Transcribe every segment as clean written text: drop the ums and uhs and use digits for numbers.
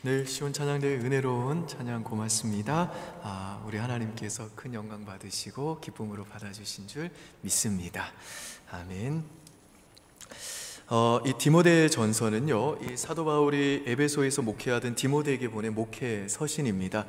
늘 시온찬양대의 은혜로운 찬양 고맙습니다. 우리 하나님께서 큰 영광 받으시고 기쁨으로 받아주신 줄 믿습니다. 아멘. 이 디모데 전서는요, 이 사도 바울이 에베소에서 목회하던 디모데에게 보낸 목회 서신입니다.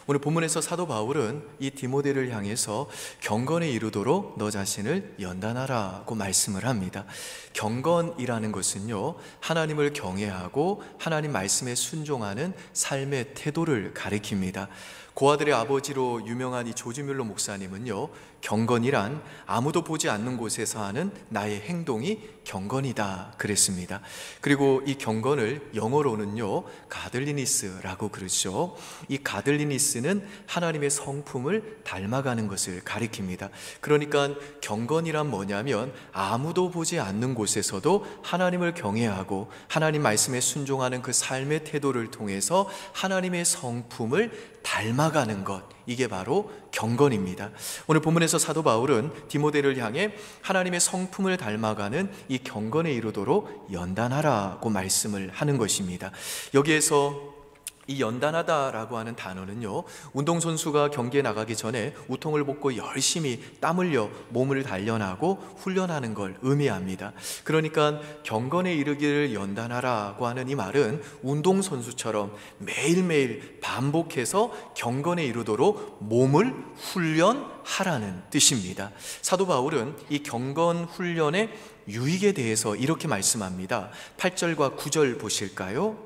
오늘 본문에서 사도 바울은 이 디모데를 향해서 경건에 이르도록 너 자신을 연단하라고 말씀을 합니다. 경건이라는 것은요, 하나님을 경외하고 하나님 말씀에 순종하는 삶의 태도를 가리킵니다. 고아들의 아버지로 유명한 이 조지 뮬러 목사님은요, 경건이란 아무도 보지 않는 곳에서 하는 나의 행동이 경건이다 그랬습니다. 그리고 이 경건을 영어로는요, 가들리니스라고 그러죠. 이 가들리니스는 하나님의 성품을 닮아가는 것을 가리킵니다. 그러니까 경건이란 뭐냐면 아무도 보지 않는 곳에서도 하나님을 경외하고 하나님 말씀에 순종하는 그 삶의 태도를 통해서 하나님의 성품을 닮아가는 것, 이게 바로 경건입니다. 오늘 본문에서 사도 바울은 디모데를 향해 하나님의 성품을 닮아가는 이 경건에 이르도록 연단하라고 말씀을 하는 것입니다. 여기에서 이 연단하다라고 하는 단어는요, 운동선수가 경기에 나가기 전에 우통을 벗고 열심히 땀 흘려 몸을 단련하고 훈련하는 걸 의미합니다. 그러니까 경건에 이르기를 연단하라고 하는 이 말은 운동선수처럼 매일매일 반복해서 경건에 이르도록 몸을 훈련하라는 뜻입니다. 사도 바울은 이 경건 훈련의 유익에 대해서 이렇게 말씀합니다. 8절과 9절 보실까요?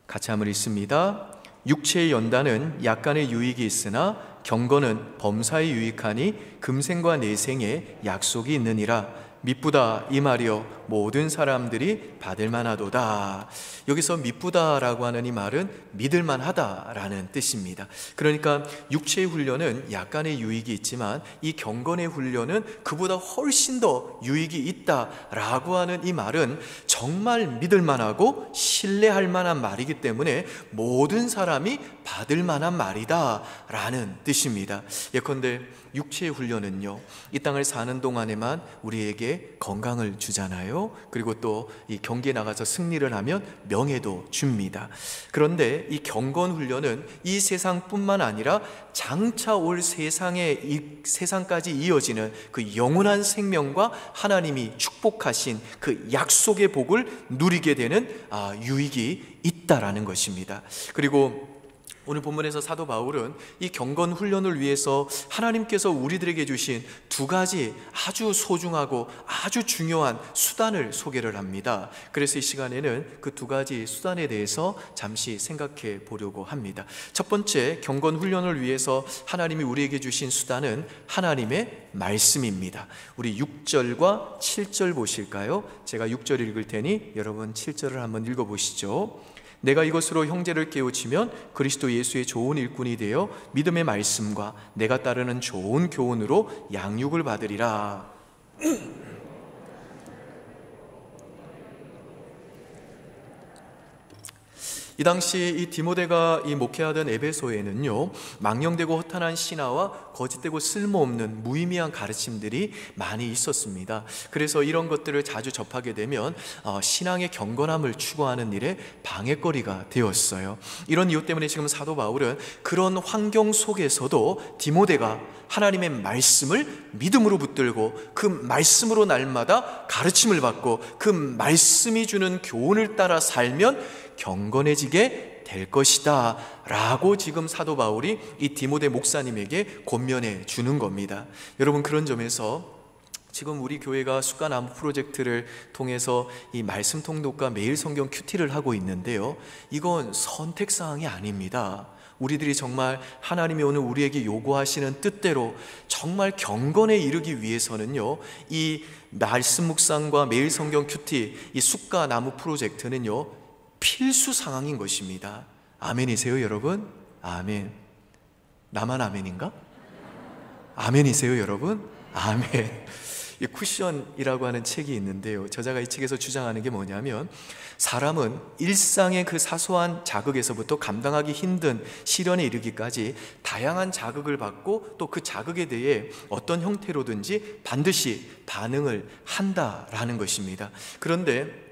같이 한번 읽습니다. 육체의 연단은 약간의 유익이 있으나 경건은 범사에 유익하니 금생과 내생에 약속이 있느니라. 미쁘다 이 말이여 모든 사람들이 받을 만하도다. 여기서 미쁘다라고 하는 이 말은 믿을 만하다라는 뜻입니다. 그러니까 육체의 훈련은 약간의 유익이 있지만 이 경건의 훈련은 그보다 훨씬 더 유익이 있다라고 하는 이 말은 정말 믿을 만하고 신뢰할 만한 말이기 때문에 모든 사람이 받을 만한 말이다라는 뜻입니다. 예컨대 육체의 훈련은요, 이 땅을 사는 동안에만 우리에게 건강을 주잖아요. 그리고 또 이 경기에 나가서 승리를 하면 명예도 줍니다. 그런데 이 경건 훈련은 이 세상뿐만 아니라 장차 올 세상까지 이어지는 그 영원한 생명과 하나님이 축복하신 그 약속의 복을 누리게 되는 유익이 있다라는 것입니다. 그리고 오늘 본문에서 사도 바울은 이 경건 훈련을 위해서 하나님께서 우리들에게 주신 두 가지 아주 소중하고 아주 중요한 수단을 소개를 합니다. 그래서 이 시간에는 그 두 가지 수단에 대해서 잠시 생각해 보려고 합니다. 첫 번째, 경건 훈련을 위해서 하나님이 우리에게 주신 수단은 하나님의 말씀입니다. 우리 6절과 7절 보실까요? 제가 6절 읽을 테니 여러분 7절을 한번 읽어보시죠. 내가 이것으로 형제를 깨우치면 그리스도 예수의 좋은 일꾼이 되어 믿음의 말씀과 내가 따르는 좋은 교훈으로 양육을 받으리라. 이 당시 이 디모데가 이 목회하던 에베소에는요, 망령되고 허탄한 신화와 거짓되고 쓸모없는 무의미한 가르침들이 많이 있었습니다. 그래서 이런 것들을 자주 접하게 되면 신앙의 경건함을 추구하는 일에 방해거리가 되었어요. 이런 이유 때문에 지금 사도 바울은 그런 환경 속에서도 디모데가 하나님의 말씀을 믿음으로 붙들고 그 말씀으로 날마다 가르침을 받고 그 말씀이 주는 교훈을 따라 살면 경건해지게 될 것이다 라고 지금 사도 바울이 이 디모데 목사님에게 권면해 주는 겁니다. 여러분, 그런 점에서 지금 우리 교회가 숫가나무 프로젝트를 통해서 이 말씀 통독과 매일 성경 큐티를 하고 있는데요, 이건 선택사항이 아닙니다. 우리들이 정말 하나님이 오늘 우리에게 요구하시는 뜻대로 정말 경건에 이르기 위해서는요, 이 말씀 묵상과 매일 성경 큐티, 이 숫가나무 프로젝트는요 필수 상황인 것입니다. 아멘이세요 여러분? 아멘. 나만 아멘인가? 아멘이세요 여러분? 아멘. 이 쿠션이라고 하는 책이 있는데요, 저자가 이 책에서 주장하는 게 뭐냐면, 사람은 일상의 그 사소한 자극에서부터 감당하기 힘든 시련에 이르기까지 다양한 자극을 받고 또 그 자극에 대해 어떤 형태로든지 반드시 반응을 한다라는 것입니다. 그런데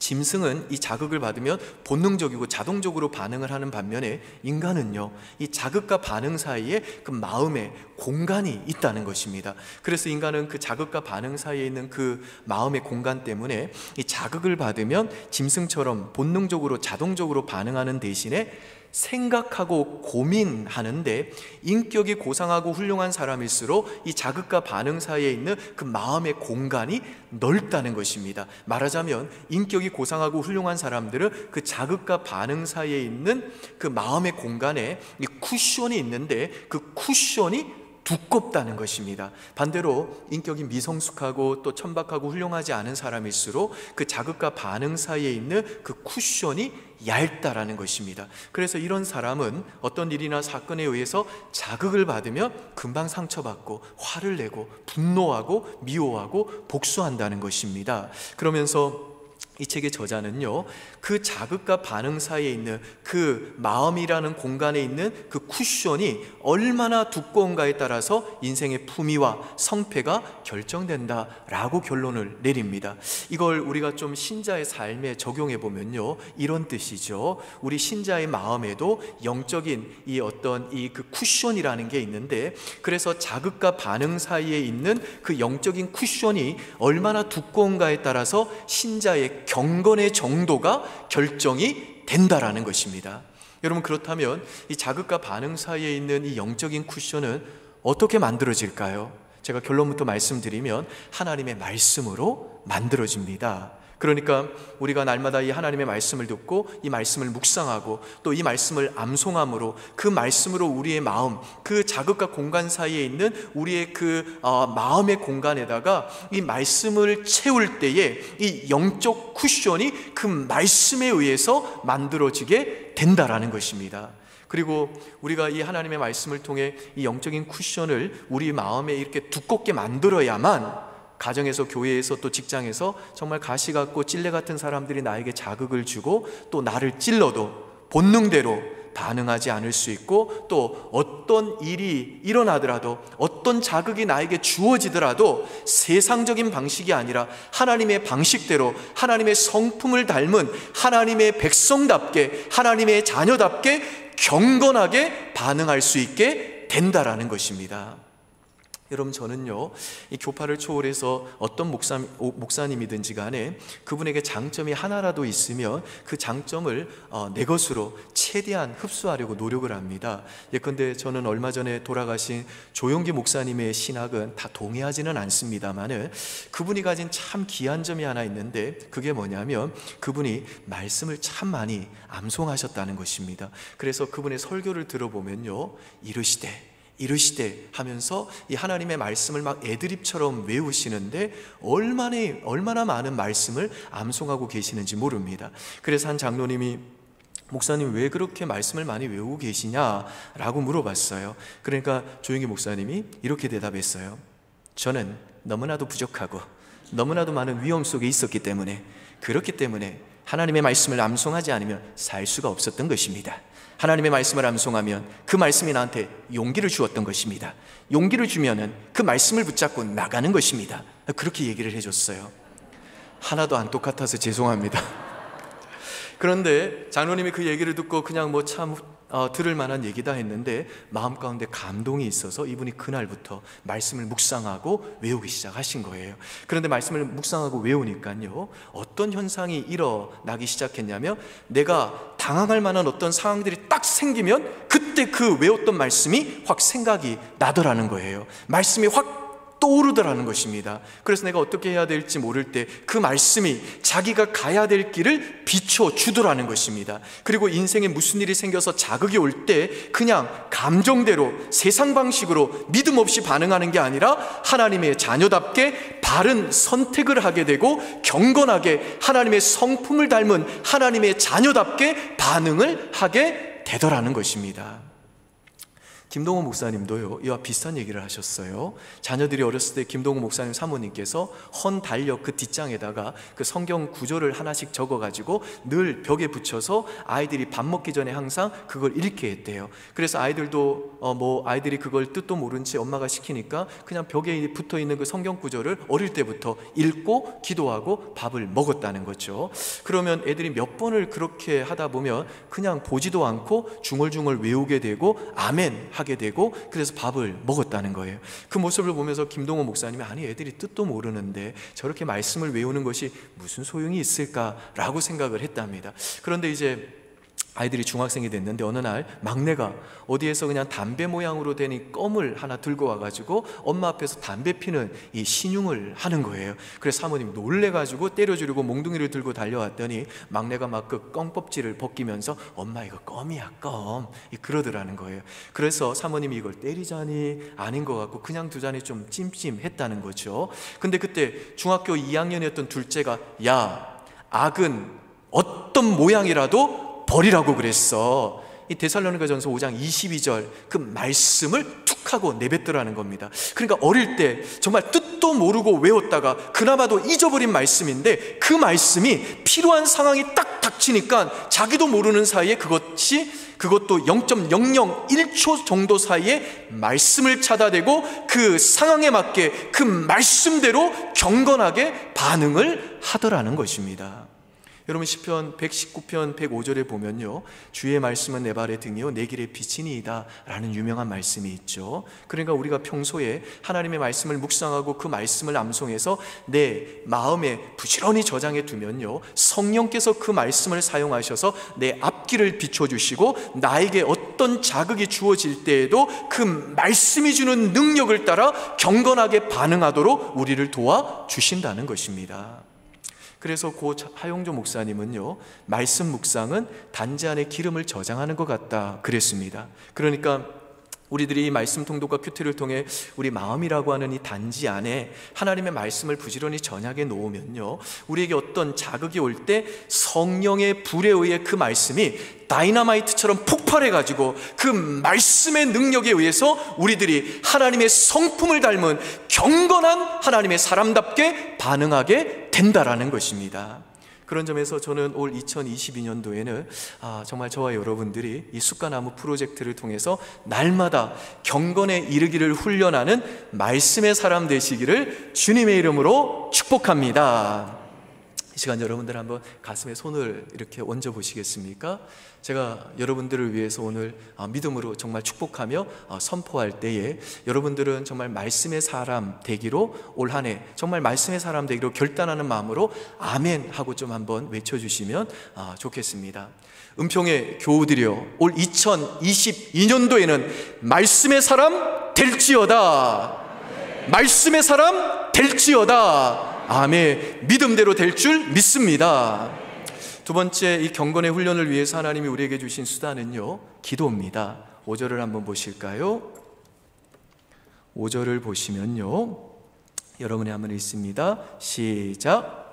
짐승은 이 자극을 받으면 본능적이고 자동적으로 반응을 하는 반면에 인간은요, 이 자극과 반응 사이에 그 마음의 공간이 있다는 것입니다. 그래서 인간은 그 자극과 반응 사이에 있는 그 마음의 공간 때문에 이 자극을 받으면 짐승처럼 본능적으로 자동적으로 반응하는 대신에 생각하고 고민하는데, 인격이 고상하고 훌륭한 사람일수록 이 자극과 반응 사이에 있는 그 마음의 공간이 넓다는 것입니다. 말하자면 인격이 고상하고 훌륭한 사람들은 그 자극과 반응 사이에 있는 그 마음의 공간에 이 쿠션이 있는데, 그 쿠션이 두껍다는 것입니다. 반대로 인격이 미성숙하고 또 천박하고 훌륭하지 않은 사람일수록 그 자극과 반응 사이에 있는 그 쿠션이 얇다라는 것입니다. 그래서 이런 사람은 어떤 일이나 사건에 의해서 자극을 받으면 금방 상처받고 화를 내고 분노하고 미워하고 복수한다는 것입니다. 그러면서 이 책의 저자는요, 그 자극과 반응 사이에 있는 그 마음이라는 공간에 있는 그 쿠션이 얼마나 두꺼운가에 따라서 인생의 품위와 성패가 결정된다라고 결론을 내립니다. 이걸 우리가 좀 신자의 삶에 적용해 보면요, 이런 뜻이죠. 우리 신자의 마음에도 영적인 이 어떤 이 그 쿠션이라는 게 있는데, 그래서 자극과 반응 사이에 있는 그 영적인 쿠션이 얼마나 두꺼운가에 따라서 신자의 경건의 정도가 결정이 된다라는 것입니다. 여러분, 그렇다면 이 자극과 반응 사이에 있는 이 영적인 쿠션은 어떻게 만들어질까요? 제가 결론부터 말씀드리면 하나님의 말씀으로 만들어집니다. 그러니까 우리가 날마다 이 하나님의 말씀을 듣고 이 말씀을 묵상하고 또 이 말씀을 암송함으로, 그 말씀으로 우리의 마음, 그 자극과 공간 사이에 있는 우리의 그 마음의 공간에다가 이 말씀을 채울 때에 이 영적 쿠션이 그 말씀에 의해서 만들어지게 된다라는 것입니다. 그리고 우리가 이 하나님의 말씀을 통해 이 영적인 쿠션을 우리 마음에 이렇게 두껍게 만들어야만 가정에서, 교회에서, 또 직장에서 정말 가시 같고 찔레 같은 사람들이 나에게 자극을 주고 또 나를 찔러도 본능대로 반응하지 않을 수 있고, 또 어떤 일이 일어나더라도, 어떤 자극이 나에게 주어지더라도 세상적인 방식이 아니라 하나님의 방식대로 하나님의 성품을 닮은 하나님의 백성답게, 하나님의 자녀답게 경건하게 반응할 수 있게 된다라는 것입니다. 여러분, 저는요, 이 교파를 초월해서 어떤 목사님이든지 간에 그분에게 장점이 하나라도 있으면 그 장점을 내 것으로 최대한 흡수하려고 노력을 합니다. 예컨대 저는 얼마 전에 돌아가신 조용기 목사님의 신학은 다 동의하지는 않습니다만은 그분이 가진 참 귀한 점이 하나 있는데, 그게 뭐냐면 그분이 말씀을 참 많이 암송하셨다는 것입니다. 그래서 그분의 설교를 들어보면요, 이르시되 하면서 이 하나님의 말씀을 막 애드립처럼 외우시는데 얼마나 많은 말씀을 암송하고 계시는지 모릅니다. 그래서 한 장로님이 목사님 왜 그렇게 말씀을 많이 외우고 계시냐라고 물어봤어요. 그러니까 조용기 목사님이 이렇게 대답했어요. 저는 너무나도 부족하고 너무나도 많은 위험 속에 있었기 때문에, 그렇기 때문에 하나님의 말씀을 암송하지 않으면 살 수가 없었던 것입니다. 하나님의 말씀을 암송하면 그 말씀이 나한테 용기를 주었던 것입니다. 용기를 주면은 그 말씀을 붙잡고 나가는 것입니다. 그렇게 얘기를 해줬어요. 하나도 안 똑같아서 죄송합니다. 그런데 장로님이 그 얘기를 듣고 그냥 뭐 참 들을 만한 얘기다 했는데 마음 가운데 감동이 있어서 이분이 그날부터 말씀을 묵상하고 외우기 시작하신 거예요. 그런데 말씀을 묵상하고 외우니까요, 어떤 현상이 일어나기 시작했냐면, 내가 당황할 만한 어떤 상황들이 딱 생기면 그때 그 외웠던 말씀이 확 생각이 나더라는 거예요. 말씀이 확 떠오르더라는 것입니다. 그래서 내가 어떻게 해야 될지 모를 때 그 말씀이 자기가 가야 될 길을 비춰주더라는 것입니다. 그리고 인생에 무슨 일이 생겨서 자극이 올 때 그냥 감정대로 세상 방식으로 믿음 없이 반응하는 게 아니라 하나님의 자녀답게 바른 선택을 하게 되고 경건하게 하나님의 성품을 닮은 하나님의 자녀답게 반응을 하게 되더라는 것입니다. 김동호 목사님도요, 이와 비슷한 얘기를 하셨어요. 자녀들이 어렸을 때 김동호 목사님 사모님께서 헌 달력 그 뒷장에다가 그 성경 구절을 하나씩 적어가지고 늘 벽에 붙여서 아이들이 밥 먹기 전에 항상 그걸 읽게 했대요. 그래서 아이들도 아이들이 그걸 뜻도 모른 채 엄마가 시키니까 그냥 벽에 붙어 있는 그 성경 구절을 어릴 때부터 읽고 기도하고 밥을 먹었다는 거죠. 그러면 애들이 몇 번을 그렇게 하다 보면 그냥 보지도 않고 중얼중얼 외우게 되고 아멘 하게 되고, 그래서 밥을 먹었다는 거예요. 그 모습을 보면서 김동호 목사님이 아니 애들이 뜻도 모르는데 저렇게 말씀을 외우는 것이 무슨 소용이 있을까라고 생각을 했답니다. 그런데 이제 아이들이 중학생이 됐는데 어느 날 막내가 어디에서 그냥 담배 모양으로 된 이 껌을 하나 들고 와가지고 엄마 앞에서 담배 피는 이 신용을 하는 거예요. 그래서 사모님 놀래가지고 때려주려고 몽둥이를 들고 달려왔더니 막내가 막 그 껌껍질을 벗기면서 엄마 이거 껌이야 껌 그러더라는 거예요. 그래서 사모님이 이걸 때리자니 아닌 것 같고 그냥 두자니 좀 찜찜했다는 거죠. 근데 그때 중학교 2학년이었던 둘째가 야 악은 어떤 모양이라도 버리라고 그랬어. 이 데살로니가전서 5장 22절 그 말씀을 툭 하고 내뱉더라는 겁니다. 그러니까 어릴 때 정말 뜻도 모르고 외웠다가 그나마도 잊어버린 말씀인데 그 말씀이 필요한 상황이 딱 닥치니까 자기도 모르는 사이에 그것도 0.001초 정도 사이에 말씀을 찾아내고 그 상황에 맞게 그 말씀대로 경건하게 반응을 하더라는 것입니다. 여러분 시편 119편 105절에 보면요, 주의 말씀은 내 발의 등이요 내 길의 빛이니이다 라는 유명한 말씀이 있죠. 그러니까 우리가 평소에 하나님의 말씀을 묵상하고 그 말씀을 암송해서 내 마음에 부지런히 저장해 두면요, 성령께서 그 말씀을 사용하셔서 내 앞길을 비춰주시고 나에게 어떤 자극이 주어질 때에도 그 말씀이 주는 능력을 따라 경건하게 반응하도록 우리를 도와주신다는 것입니다. 그래서 고 하용조 목사님은요, 말씀 묵상은 단지 안에 기름을 저장하는 것 같다 그랬습니다. 그러니까 우리들이 이 말씀 통독과 큐티를 통해 우리 마음이라고 하는 이 단지 안에 하나님의 말씀을 부지런히 전약해 놓으면요, 우리에게 어떤 자극이 올 때 성령의 불에 의해 그 말씀이 다이너마이트처럼 폭발해가지고 그 말씀의 능력에 의해서 우리들이 하나님의 성품을 닮은 경건한 하나님의 사람답게 반응하게 된다라는 것입니다. 그런 점에서 저는 올 2022년도에는 정말 저와 여러분들이 이 쑥가나무 프로젝트를 통해서 날마다 경건에 이르기를 훈련하는 말씀의 사람 되시기를 주님의 이름으로 축복합니다. 이 시간 여러분들 한번 가슴에 손을 이렇게 얹어 보시겠습니까? 제가 여러분들을 위해서 오늘 믿음으로 정말 축복하며 선포할 때에 여러분들은 정말 말씀의 사람 되기로 올 한 해 정말 말씀의 사람 되기로 결단하는 마음으로 아멘 하고 좀 한번 외쳐주시면 좋겠습니다. 은평의 교우들이여, 올 2022년도에는 말씀의 사람 될지어다. 말씀의 사람 될지어다. 아멘. 믿음대로 될 줄 믿습니다. 두 번째, 이 경건의 훈련을 위해서 하나님이 우리에게 주신 수단은요, 기도입니다. 5절을 한번 보실까요? 5절을 보시면요, 여러분이 한번 읽습니다. 시작.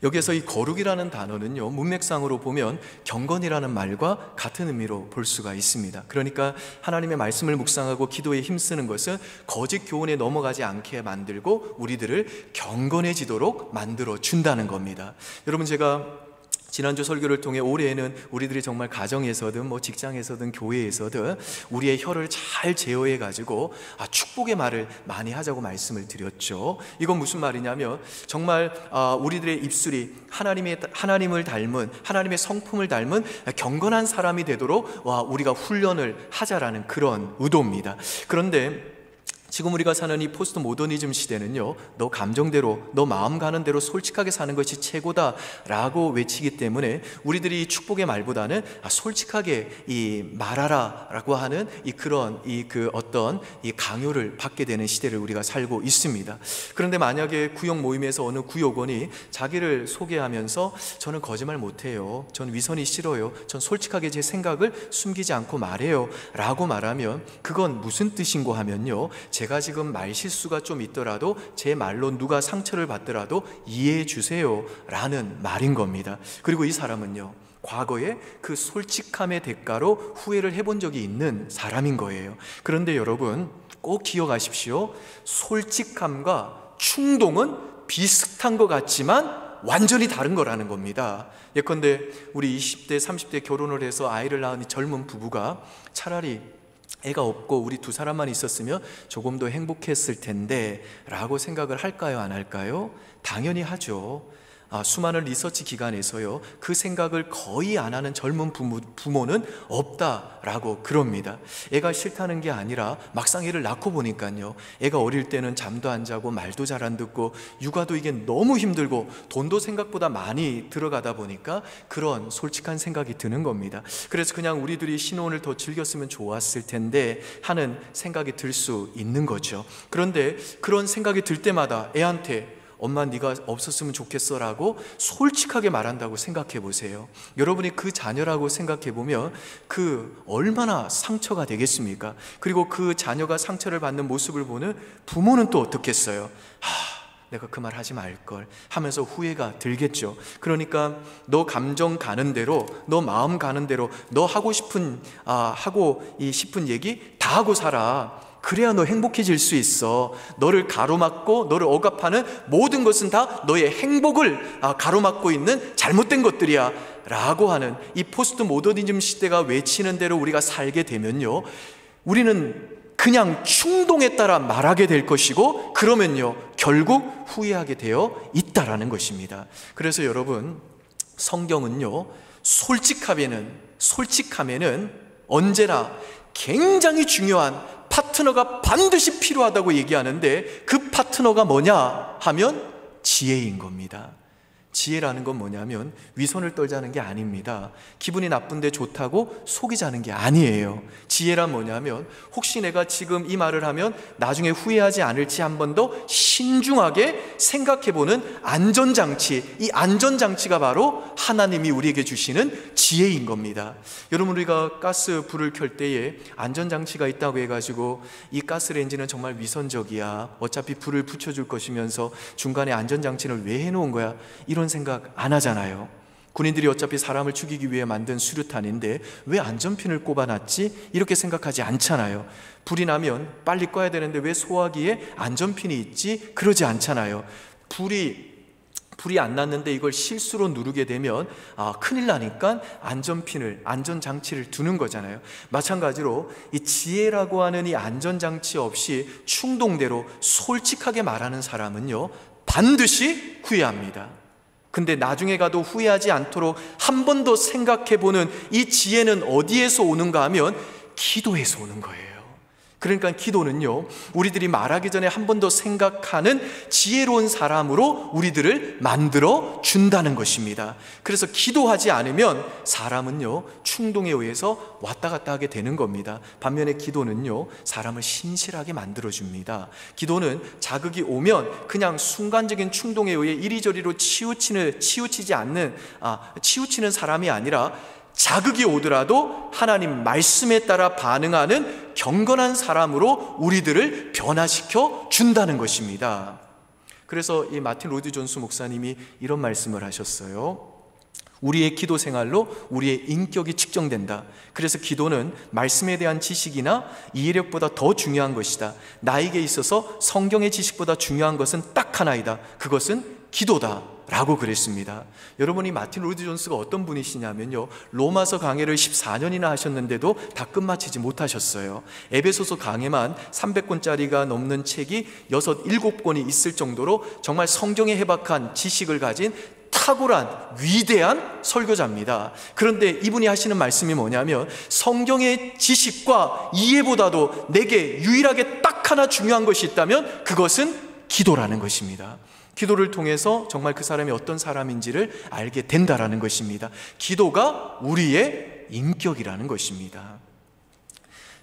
여기에서 이 거룩이라는 단어는요, 문맥상으로 보면 경건이라는 말과 같은 의미로 볼 수가 있습니다. 그러니까 하나님의 말씀을 묵상하고 기도에 힘쓰는 것은 거짓 교훈에 넘어가지 않게 만들고 우리들을 경건해지도록 만들어 준다는 겁니다. 여러분, 제가 지난주 설교를 통해 올해에는 우리들이 정말 가정에서든 직장에서든 교회에서든 우리의 혀를 잘 제어해 가지고 축복의 말을 많이 하자고 말씀을 드렸죠. 이건 무슨 말이냐면 정말 우리들의 입술이 하나님을 닮은, 하나님의 성품을 닮은 경건한 사람이 되도록 우리가 훈련을 하자라는 그런 의도입니다. 그런데 지금 우리가 사는 이 포스트 모더니즘 시대는요, 너 감정대로, 너 마음 가는 대로 솔직하게 사는 것이 최고다 라고 외치기 때문에 우리들이 이 축복의 말보다는 솔직하게 이 말하라 라고 하는 그런 어떤 강요를 받게 되는 시대를 우리가 살고 있습니다. 그런데 만약에 구역 모임에서 어느 구역원이 자기를 소개하면서 저는 거짓말 못해요, 전 위선이 싫어요, 전 솔직하게 제 생각을 숨기지 않고 말해요 라고 말하면 그건 무슨 뜻인고 하면요, 제가 지금 말실수가 좀 있더라도 제 말로 누가 상처를 받더라도 이해해 주세요 라는 말인 겁니다. 그리고 이 사람은요, 과거에 그 솔직함의 대가로 후회를 해본 적이 있는 사람인 거예요. 그런데 여러분 꼭 기억하십시오. 솔직함과 충동은 비슷한 것 같지만 완전히 다른 거라는 겁니다. 예컨대 우리 20대, 30대 결혼을 해서 아이를 낳은 젊은 부부가 차라리 애가 없고 우리 두 사람만 있었으면 조금 더 행복했을 텐데 라고 생각을 할까요, 안 할까요? 당연히 하죠. 수많은 리서치 기관에서요, 그 생각을 거의 안 하는 젊은 부모는 없다라고 그럽니다. 애가 싫다는 게 아니라 막상 애를 낳고 보니까요, 애가 어릴 때는 잠도 안 자고 말도 잘 안 듣고 육아도 이게 너무 힘들고 돈도 생각보다 많이 들어가다 보니까 그런 솔직한 생각이 드는 겁니다. 그래서 그냥 우리들이 신혼을 더 즐겼으면 좋았을 텐데 하는 생각이 들 수 있는 거죠. 그런데 그런 생각이 들 때마다 애한테 엄마 네가 없었으면 좋겠어 라고 솔직하게 말한다고 생각해 보세요. 여러분이 그 자녀라고 생각해 보면 그 얼마나 상처가 되겠습니까? 그리고 그 자녀가 상처를 받는 모습을 보는 부모는 또 어떻겠어요? 내가 그 말 하지 말걸 하면서 후회가 들겠죠. 그러니까 너 감정 가는 대로, 너 마음 가는 대로, 너 하고 싶은 얘기 다 하고 살아. 그래야 너 행복해질 수 있어. 너를 가로막고 너를 억압하는 모든 것은 다 너의 행복을 가로막고 있는 잘못된 것들이야 라고 하는 이 포스트 모더니즘 시대가 외치는 대로 우리가 살게 되면요, 우리는 그냥 충동에 따라 말하게 될 것이고, 그러면요 결국 후회하게 되어 있다라는 것입니다. 그래서 여러분, 성경은요 솔직함에는 언제나 굉장히 중요한 파트너가 반드시 필요하다고 얘기하는데, 그 파트너가 뭐냐 하면 지혜인 겁니다. 지혜라는 건 뭐냐면 위선을 떨자는 게 아닙니다. 기분이 나쁜데 좋다고 속이자는 게 아니에요. 지혜란 뭐냐면 혹시 내가 지금 이 말을 하면 나중에 후회하지 않을지 한 번 더 신중하게 생각해보는 안전장치, 이 안전장치가 바로 하나님이 우리에게 주시는 지혜인 겁니다. 여러분, 우리가 가스 불을 켤 때에 안전장치가 있다고 해가지고 이 가스레인지는 정말 위선적이야, 어차피 불을 붙여줄 것이면서 중간에 안전장치를 왜 해놓은 거야, 이런 생각 안 하잖아요. 군인들이 어차피 사람을 죽이기 위해 만든 수류탄인데 왜 안전핀을 꼽아놨지? 이렇게 생각하지 않잖아요. 불이 나면 빨리 꺼야 되는데 왜 소화기에 안전핀이 있지? 그러지 않잖아요. 불이 안 났는데 이걸 실수로 누르게 되면 큰일 나니까 안전장치를 두는 거잖아요. 마찬가지로 이 지혜라고 하는 이 안전장치 없이 충동대로 솔직하게 말하는 사람은요 반드시 후회합니다. 근데 나중에 가도 후회하지 않도록 한 번 더 생각해보는 이 지혜는 어디에서 오는가 하면 기도에서 오는 거예요. 그러니까 기도는요, 우리들이 말하기 전에 한 번 더 생각하는 지혜로운 사람으로 우리들을 만들어 준다는 것입니다. 그래서 기도하지 않으면 사람은요 충동에 의해서 왔다 갔다 하게 되는 겁니다. 반면에 기도는요 사람을 신실하게 만들어 줍니다. 기도는 자극이 오면 그냥 순간적인 충동에 의해 이리저리로 치우치는 사람이 아니라 자극이 오더라도 하나님 말씀에 따라 반응하는 경건한 사람으로 우리들을 변화시켜 준다는 것입니다. 그래서 이 마틴 로이드 존스 목사님이 이런 말씀을 하셨어요. 우리의 기도 생활로 우리의 인격이 측정된다. 그래서 기도는 말씀에 대한 지식이나 이해력보다 더 중요한 것이다. 나에게 있어서 성경의 지식보다 중요한 것은 딱 하나이다. 그것은 기도다 라고 그랬습니다. 여러분이 마틴 로이드 존스가 어떤 분이시냐면요, 로마서 강해를 14년이나 하셨는데도 다 끝마치지 못하셨어요. 에베소서 강해만 300권짜리가 넘는 책이 7권이 있을 정도로 정말 성경에 해박한 지식을 가진 탁월한 위대한 설교자입니다. 그런데 이분이 하시는 말씀이 뭐냐면 성경의 지식과 이해보다도 내게 유일하게 딱 하나 중요한 것이 있다면 그것은 기도라는 것입니다. 기도를 통해서 정말 그 사람이 어떤 사람인지를 알게 된다라는 것입니다. 기도가 우리의 인격이라는 것입니다.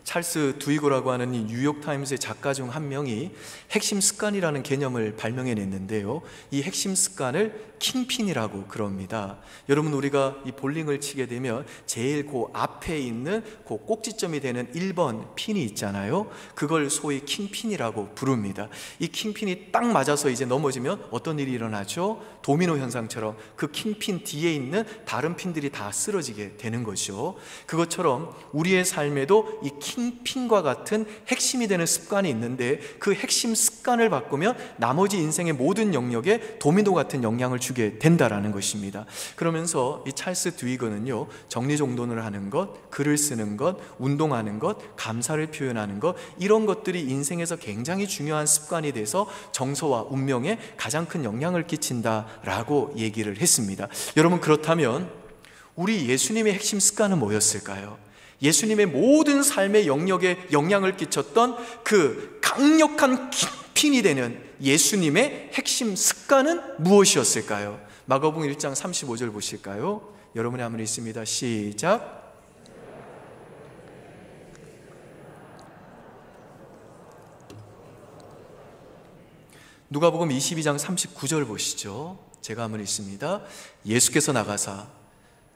찰스 두이거라고 하는 이 뉴욕타임스의 작가 중 한 명이 핵심 습관이라는 개념을 발명해냈는데요, 이 핵심 습관을 킹핀이라고 그럽니다. 여러분, 우리가 이 볼링을 치게 되면 제일 그 앞에 있는 그 꼭지점이 되는 1번 핀이 있잖아요. 그걸 소위 킹핀이라고 부릅니다. 이 킹핀이 딱 맞아서 이제 넘어지면 어떤 일이 일어나죠? 도미노 현상처럼 그 킹핀 뒤에 있는 다른 핀들이 다 쓰러지게 되는 것이죠. 그것처럼 우리의 삶에도 이 킹핀과 같은 핵심이 되는 습관이 있는데, 그 핵심 습관을 바꾸면 나머지 인생의 모든 영역에 도미노 같은 영향을 주게 된다라는 것입니다. 그러면서 이 찰스 드위거는요, 정리정돈을 하는 것, 글을 쓰는 것, 운동하는 것, 감사를 표현하는 것, 이런 것들이 인생에서 굉장히 중요한 습관이 돼서 정서와 운명에 가장 큰 영향을 끼친다라고 얘기를 했습니다. 여러분, 그렇다면 우리 예수님의 핵심 습관은 뭐였을까요? 예수님의 모든 삶의 영역에 영향을 끼쳤던 그 강력한 킹핀이 되는 예수님의 핵심 습관은 무엇이었을까요? 마가복음 1장 35절 보실까요? 여러분의 한번 있습니다. 시작. 누가복음 22장 39절 보시죠. 제가 한번 있습니다. 예수께서 나가사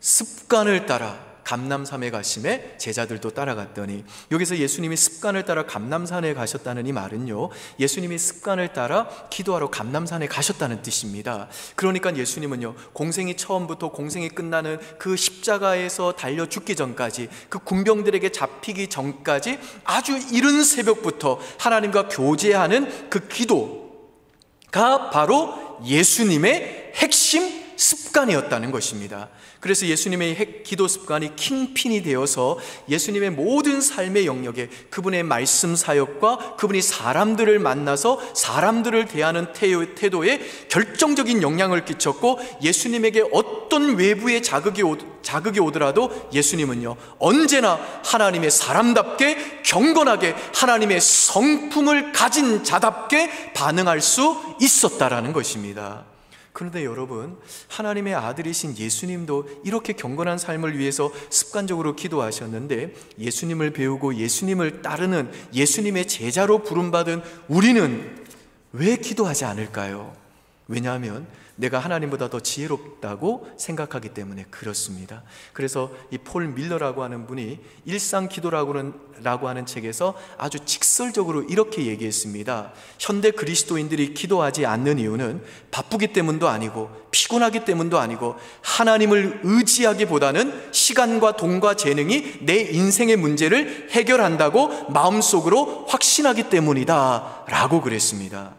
습관을 따라 감람산에 가심에 제자들도 따라갔더니, 여기서 예수님이 습관을 따라 감람산에 가셨다는 이 말은요, 예수님이 습관을 따라 기도하러 감람산에 가셨다는 뜻입니다. 그러니까 예수님은요, 공생이 처음부터 공생이 끝나는 그 십자가에서 달려 죽기 전까지, 그 군병들에게 잡히기 전까지 아주 이른 새벽부터 하나님과 교제하는 그 기도가 바로 예수님의 핵심 습관이었다는 것입니다. 그래서 예수님의 기도 습관이 킹핀이 되어서 예수님의 모든 삶의 영역에 그분의 말씀 사역과 그분이 사람들을 만나서 사람들을 대하는 태도에 결정적인 영향을 끼쳤고, 예수님에게 어떤 외부의 자극이 오더라도 예수님은요, 언제나 하나님의 사람답게 경건하게 하나님의 성품을 가진 자답게 반응할 수 있었다라는 것입니다. 그런데 여러분, 하나님의 아들이신 예수님도 이렇게 경건한 삶을 위해서 습관적으로 기도하셨는데, 예수님을 배우고 예수님을 따르는 예수님의 제자로 부름받은 우리는 왜 기도하지 않을까요? 왜냐하면 내가 하나님보다 더 지혜롭다고 생각하기 때문에 그렇습니다. 그래서 이 폴 밀러라고 하는 분이 일상 기도라고 하는 책에서 아주 직설적으로 이렇게 얘기했습니다. 현대 그리스도인들이 기도하지 않는 이유는 바쁘기 때문도 아니고 피곤하기 때문도 아니고 하나님을 의지하기보다는 시간과 돈과 재능이 내 인생의 문제를 해결한다고 마음속으로 확신하기 때문이다 라고 그랬습니다.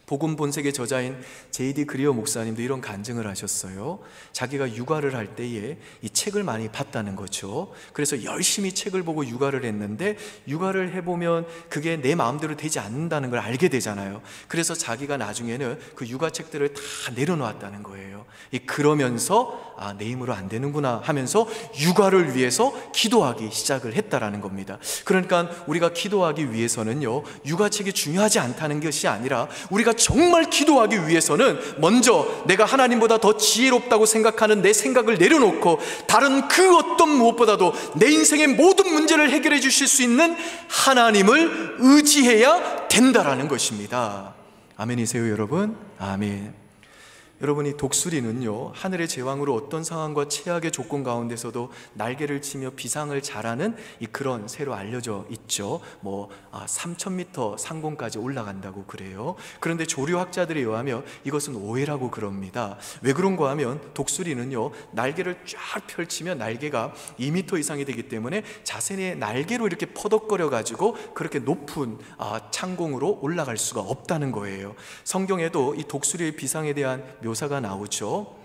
복음 본색의 저자인 J.D. 그리어 목사님도 이런 간증을 하셨어요. 자기가 육아를 할 때에 이 책을 많이 봤다는 거죠. 그래서 열심히 책을 보고 육아를 했는데, 육아를 해보면 그게 내 마음대로 되지 않는다는 걸 알게 되잖아요. 그래서 자기가 나중에는 그 육아책들을 다 내려놓았다는 거예요. 그러면서 내 힘으로 안 되는구나 하면서 육아를 위해서 기도하기 시작을 했다라는 겁니다. 그러니까 우리가 기도하기 위해서는요, 육아책이 중요하지 않다는 것이 아니라, 우리가 정말 기도하기 위해서는 먼저 내가 하나님보다 더 지혜롭다고 생각하는 내 생각을 내려놓고 다른 그 어떤 무엇보다도 내 인생의 모든 문제를 해결해 주실 수 있는 하나님을 의지해야 된다라는 것입니다. 아멘이세요, 여러분? 아멘. 여러분이 독수리는요, 하늘의 제왕으로 어떤 상황과 최악의 조건 가운데서도 날개를 치며 비상을 잘하는 그런 새로 알려져 있죠. 3,000m 상공까지 올라간다고 그래요. 그런데 조류학자들에 의하면 이것은 오해라고 그럽니다. 왜 그런가 하면 독수리는요, 날개를 쫙 펼치면 날개가 2m 이상이 되기 때문에 자신의 날개로 이렇게 퍼덕거려 가지고 그렇게 높은 창공으로 올라갈 수가 없다는 거예요. 성경에도 이 독수리의 비상에 대한 묘사가 나오죠.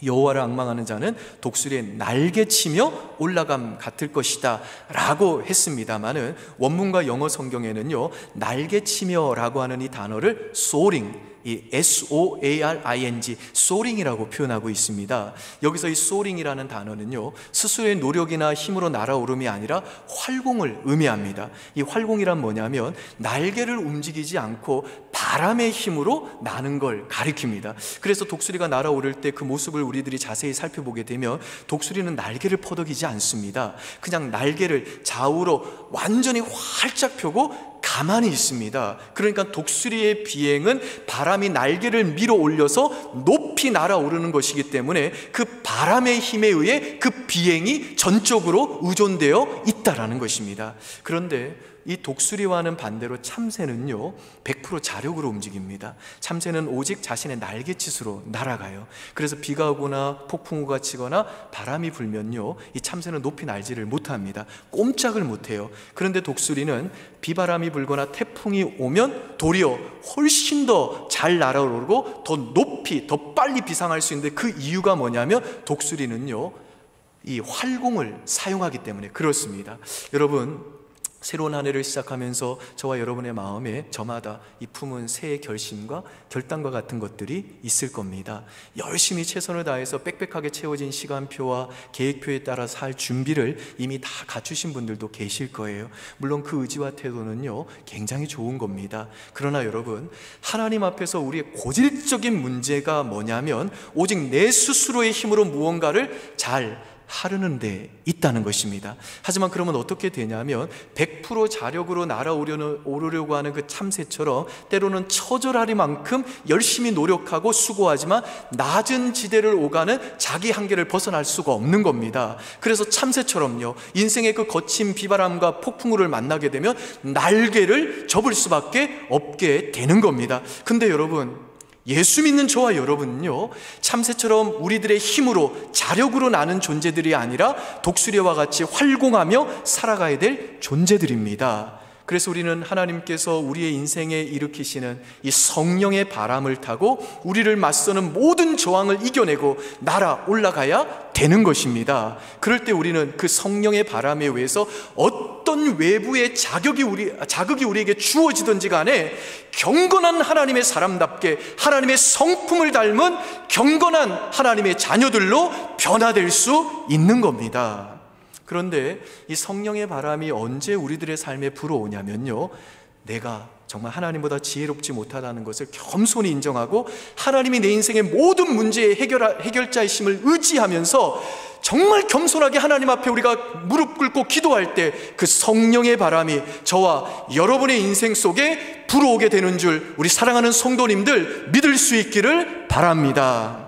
여호와를 앙망하는 자는 독수리의 날개치며 올라감 같을 것이다 라고 했습니다마는 원문과 영어 성경에는요, 날개치며 라고 하는 이 단어를 soaring, 이 soaring, soaring이라고 표현하고 있습니다. 여기서 이 soaring이라는 단어는요, 스스로의 노력이나 힘으로 날아오름이 아니라 활공을 의미합니다. 이 활공이란 뭐냐면 날개를 움직이지 않고 바람의 힘으로 나는 걸 가리킵니다. 그래서 독수리가 날아오를 때 그 모습을 우리들이 자세히 살펴보게 되면 독수리는 날개를 퍼덕이지 않습니다. 그냥 날개를 좌우로 완전히 활짝 펴고 가만히 있습니다. 그러니까 독수리의 비행은 바람이 날개를 밀어 올려서 높이 날아오르는 것이기 때문에 그 바람의 힘에 의해 그 비행이 전적으로 의존되어 있다라는 것입니다. 그런데 이 독수리와는 반대로 참새는요 100% 자력으로 움직입니다. 참새는 오직 자신의 날갯짓으로 날아가요. 그래서 비가 오거나 폭풍우가 치거나 바람이 불면요 이 참새는 높이 날지를 못합니다. 꼼짝을 못해요. 그런데 독수리는 비바람이 불거나 태풍이 오면 도리어 훨씬 더 잘 날아오르고 더 높이 더 빨리 비상할 수 있는데, 그 이유가 뭐냐면 독수리는요 이 활공을 사용하기 때문에 그렇습니다. 여러분, 새로운 한 해를 시작하면서 저와 여러분의 마음에 저마다 이 품은 새해 결심과 결단과 같은 것들이 있을 겁니다. 열심히 최선을 다해서 빽빽하게 채워진 시간표와 계획표에 따라 살 준비를 이미 다 갖추신 분들도 계실 거예요. 물론 그 의지와 태도는요 굉장히 좋은 겁니다. 그러나 여러분, 하나님 앞에서 우리의 고질적인 문제가 뭐냐면 오직 내 스스로의 힘으로 무언가를 잘 하려는 데 있다는 것입니다. 하지만 그러면 어떻게 되냐면 100% 자력으로 날아오르려고 하는 그 참새처럼 때로는 처절하리만큼 열심히 노력하고 수고하지만 낮은 지대를 오가는 자기 한계를 벗어날 수가 없는 겁니다. 그래서 참새처럼요 인생의 그 거친 비바람과 폭풍우를 만나게 되면 날개를 접을 수밖에 없게 되는 겁니다. 근데 여러분, 예수 믿는 저와 여러분은요 참새처럼 우리들의 힘으로 자력으로 나는 존재들이 아니라 독수리와 같이 활공하며 살아가야 될 존재들입니다. 그래서 우리는 하나님께서 우리의 인생에 일으키시는 이 성령의 바람을 타고 우리를 맞서는 모든 저항을 이겨내고 날아 올라가야 되는 것입니다. 그럴 때 우리는 그 성령의 바람에 의해서 어떤 외부의 자극이 우리에게 주어지든지 간에 경건한 하나님의 사람답게 하나님의 성품을 닮은 경건한 하나님의 자녀들로 변화될 수 있는 겁니다. 그런데 이 성령의 바람이 언제 우리들의 삶에 불어오냐면요, 내가 정말 하나님보다 지혜롭지 못하다는 것을 겸손히 인정하고 하나님이 내 인생의 모든 문제의 해결자이심을 의지하면서 정말 겸손하게 하나님 앞에 우리가 무릎 꿇고 기도할 때 그 성령의 바람이 저와 여러분의 인생 속에 불어오게 되는 줄 우리 사랑하는 성도님들 믿을 수 있기를 바랍니다.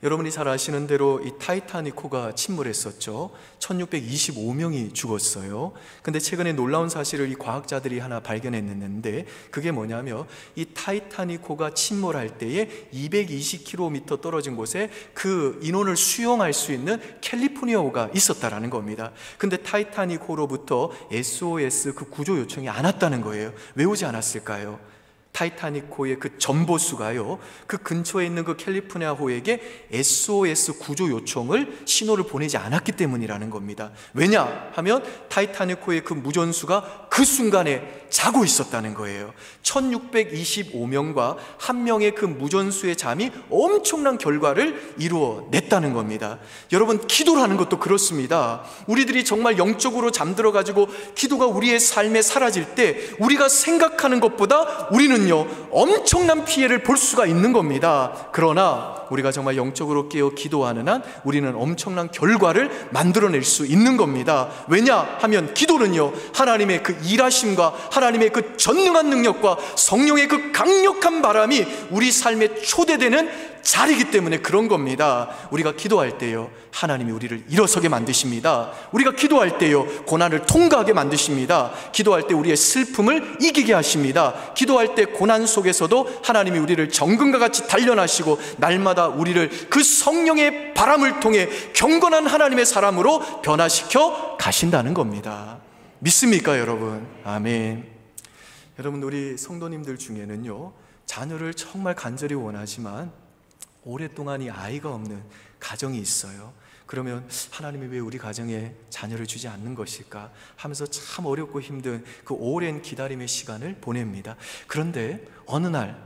여러분이 잘 아시는 대로 이 타이타닉호가 침몰했었죠. 1625명이 죽었어요. 근데 최근에 놀라운 사실을 이 과학자들이 하나 발견했는데, 그게 뭐냐면 이 타이타닉호가 침몰할 때에 220km 떨어진 곳에 그 인원을 수용할 수 있는 캘리포니아호가 있었다라는 겁니다. 근데 타이타닉호로부터 SOS 그 구조 요청이 안 왔다는 거예요. 왜 오지 않았을까요? 타이타닉호의 그 전보수가요 그 근처에 있는 그 캘리포니아호에게 SOS 구조 요청을 신호를 보내지 않았기 때문이라는 겁니다. 왜냐 하면 타이타닉호의 그 무전수가 그 순간에 자고 있었다는 거예요. 1625명과 한 명의 그 무전수의 잠이 엄청난 결과를 이루어냈다는 겁니다. 여러분, 기도라는 것도 그렇습니다. 우리들이 정말 영적으로 잠들어가지고 기도가 우리의 삶에 사라질 때 우리가 생각하는 것보다 우리는 엄청난 피해를 볼 수가 있는 겁니다. 그러나 우리가 정말 영적으로 깨어 기도하는 한 우리는 엄청난 결과를 만들어낼 수 있는 겁니다. 왜냐하면 기도는요 하나님의 그 일하심과 하나님의 그 전능한 능력과 성령의 그 강력한 바람이 우리 삶에 초대되는 자리이기 때문에 그런 겁니다. 우리가 기도할 때요 하나님이 우리를 일어서게 만드십니다. 우리가 기도할 때요 고난을 통과하게 만드십니다. 기도할 때 우리의 슬픔을 이기게 하십니다. 기도할 때 고난 속에서도 하나님이 우리를 정금과 같이 단련하시고 날마다 우리를 그 성령의 바람을 통해 경건한 하나님의 사람으로 변화시켜 가신다는 겁니다. 믿습니까 여러분? 아멘. 여러분, 우리 성도님들 중에는요 자녀를 정말 간절히 원하지만 오랫동안 이 아이가 없는 가정이 있어요. 그러면 하나님이 왜 우리 가정에 자녀를 주지 않는 것일까 하면서 참 어렵고 힘든 그 오랜 기다림의 시간을 보냅니다. 그런데 어느 날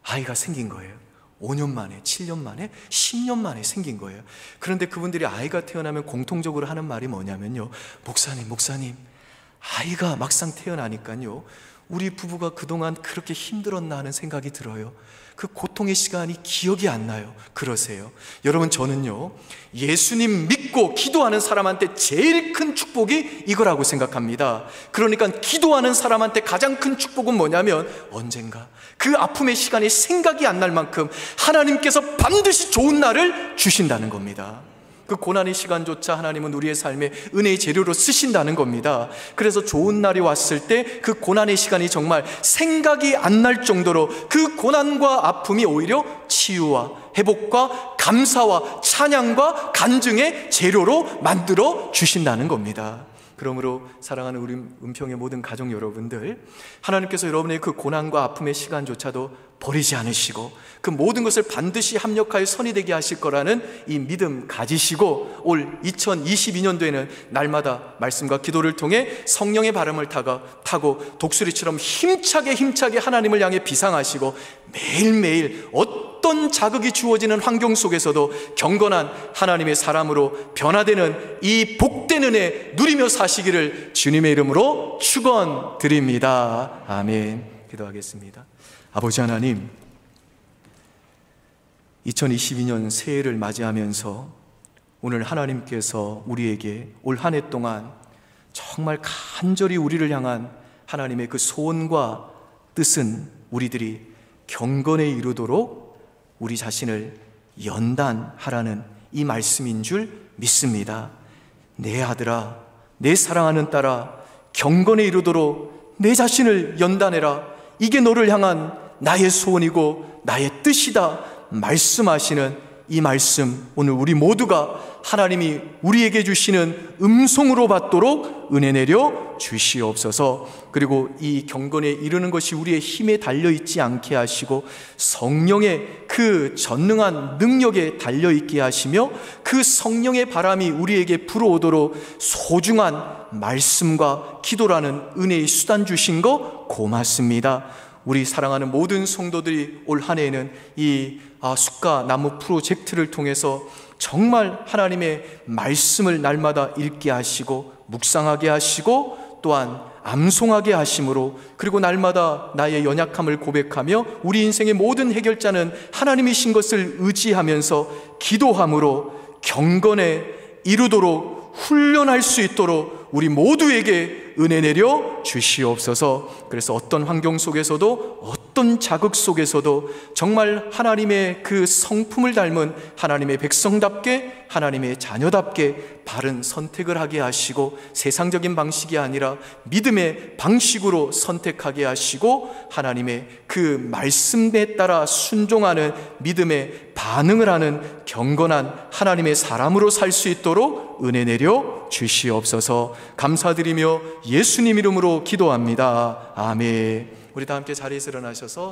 아이가 생긴 거예요. 5년 만에, 7년 만에, 10년 만에 생긴 거예요. 그런데 그분들이 아이가 태어나면 공통적으로 하는 말이 뭐냐면요, 목사님, 아이가 막상 태어나니까요, 우리 부부가 그동안 그렇게 힘들었나 하는 생각이 들어요. 그 고통의 시간이 기억이 안 나요. 그러세요. 여러분, 저는요, 예수님 믿고 기도하는 사람한테 제일 큰 축복이 이거라고 생각합니다. 그러니까 기도하는 사람한테 가장 큰 축복은 뭐냐면, 언젠가 그 아픔의 시간이 생각이 안 날 만큼 하나님께서 반드시 좋은 날을 주신다는 겁니다. 그 고난의 시간조차 하나님은 우리의 삶에 은혜의 재료로 쓰신다는 겁니다. 그래서 좋은 날이 왔을 때 그 고난의 시간이 정말 생각이 안 날 정도로 그 고난과 아픔이 오히려 치유와 회복과 감사와 찬양과 간증의 재료로 만들어 주신다는 겁니다. 그러므로 사랑하는 우리 은평의 모든 가족 여러분들, 하나님께서 여러분의 그 고난과 아픔의 시간조차도 버리지 않으시고 그 모든 것을 반드시 합력하여 선이 되게 하실 거라는 이 믿음 가지시고, 올 2022년도에는 날마다 말씀과 기도를 통해 성령의 바람을 타고 독수리처럼 힘차게 하나님을 향해 비상하시고, 매일매일 어떤 자극이 주어지는 환경 속에서도 경건한 하나님의 사람으로 변화되는 이 복된 은혜 누리며 사시기를 주님의 이름으로 축원드립니다. 아멘. 기도하겠습니다. 아버지 하나님, 2022년 새해를 맞이하면서 오늘 하나님께서 우리에게 올 한 해 동안 정말 간절히 우리를 향한 하나님의 그 소원과 뜻은 우리들이 경건에 이르도록 우리 자신을 연단하라는 이 말씀인 줄 믿습니다. 내 아들아, 내 사랑하는 딸아, 경건에 이르도록 내 자신을 연단해라. 이게 너를 향한 나의 소원이고 나의 뜻이다 말씀하시는 이 말씀, 오늘 우리 모두가 하나님이 우리에게 주시는 음성으로 받도록 은혜 내려 주시옵소서. 그리고 이 경건에 이르는 것이 우리의 힘에 달려있지 않게 하시고 성령의 그 전능한 능력에 달려있게 하시며 그 성령의 바람이 우리에게 불어오도록 소중한 말씀과 기도라는 은혜의 수단 주신 거 고맙습니다. 우리 사랑하는 모든 성도들이 올 한 해에는 이 숫가 나무 프로젝트를 통해서 정말 하나님의 말씀을 날마다 읽게 하시고 묵상하게 하시고 또한 암송하게 하심으로, 그리고 날마다 나의 연약함을 고백하며 우리 인생의 모든 해결자는 하나님이신 것을 의지하면서 기도함으로 경건에 이루도록 훈련할 수 있도록 우리 모두에게 은혜 내려 주시옵소서. 그래서 어떤 환경 속에서도 어떤 자극 속에서도 정말 하나님의 그 성품을 닮은 하나님의 백성답게, 하나님의 자녀답게 바른 선택을 하게 하시고 세상적인 방식이 아니라 믿음의 방식으로 선택하게 하시고 하나님의 그 말씀에 따라 순종하는 믿음의 반응을 하는 경건한 하나님의 사람으로 살 수 있도록 은혜 내려 주시옵소서. 감사드리며 예수님 이름으로 기도합니다. 아멘. 우리 다 함께 자리에서 일어나셔서